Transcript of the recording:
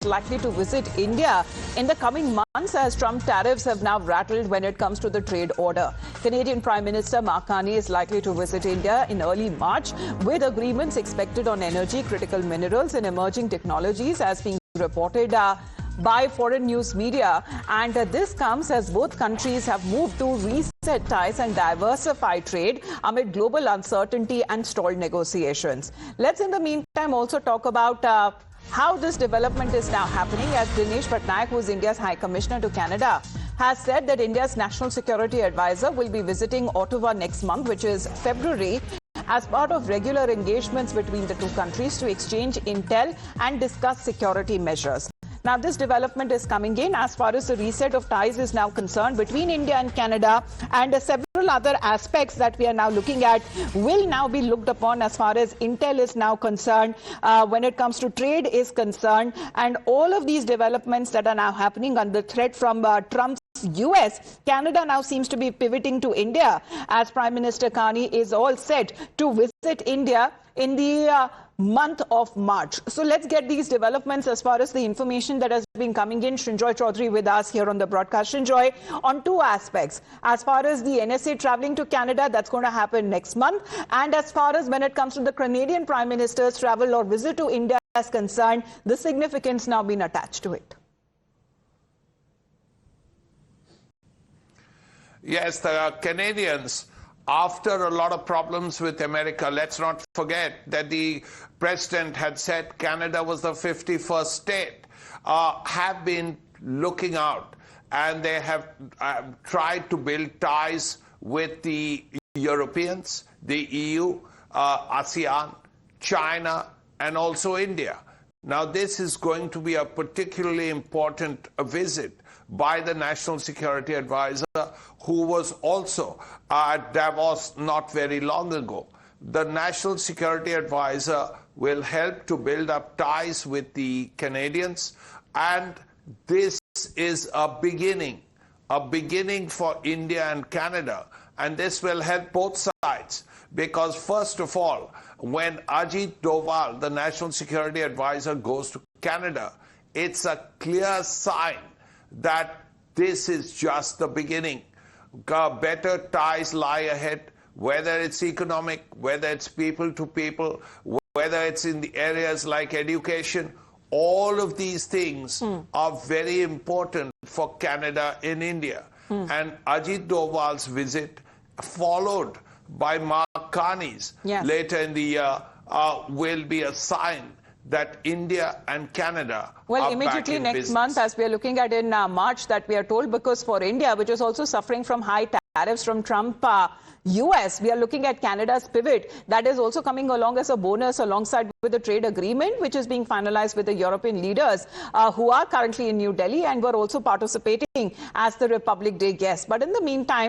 likely to visit India in the coming months as Trump tariffs have now rattled when it comes to the trade order. Canadian Prime Minister Carney is likely to visit India in early March with agreements expected on energy, critical minerals and emerging technologies as being reported by foreign news media, and this comes as both countries have moved to reset ties and diversify trade amid global uncertainty and stalled negotiations. Let's in the meantime also talk about how this development is now happening, as Dinesh Patnaik, who is India's High Commissioner to Canada, has said that India's National Security Advisor will be visiting Ottawa next month, which is February, as part of regular engagements between the two countries to exchange intel and discuss security measures. Now, this development is coming in as far as the reset of ties is now concerned between India and Canada, and several other aspects that we are now looking at will now be looked upon as far as intel is now concerned, when it comes to trade is concerned, and all of these developments that are now happening under threat from Trump's US. Canada now seems to be pivoting to India as Prime Minister Carney is all set to visit India in the month of March. So let's get these developments as far as the information that has been coming in. Srinjoy Chaudhary with us here on the broadcast. Srinjoy, on two aspects. As far as the NSA traveling to Canada, that's going to happen next month. And as far as when it comes to the Canadian Prime Minister's travel or visit to India is concerned, the significance now been attached to it. Yes, the Canadians, after a lot of problems with America, let's not forget that the president had said Canada was the 51st state, have been looking out, and they have tried to build ties with the Europeans, the EU, ASEAN, China, and also India. Now, this is going to be a particularly important visit by the National Security Advisor, who was also at Davos not very long ago. The National Security Advisor will help to build up ties with the Canadians, and this is a beginning for India and Canada, and this will help both sides, because first of all, when Ajit Doval, the National Security Advisor, goes to Canada, it's a clear sign that this is just the beginning. Better ties lie ahead, whether it's economic, whether it's people to people, whether it's in the areas like education. All of these things are very important for Canada in India. And Ajit Doval's visit, followed by Mark Carney's later in the year, will be a sign that India and Canada are immediately back in next business. month, as we are looking at in March, that we are told, because for India, which is also suffering from high tariffs from Trump US, we are looking at Canada's pivot. That is also coming along as a bonus alongside with the trade agreement, which is being finalized with the European leaders who are currently in New Delhi and were also participating as the Republic Day guests. But in the meantime,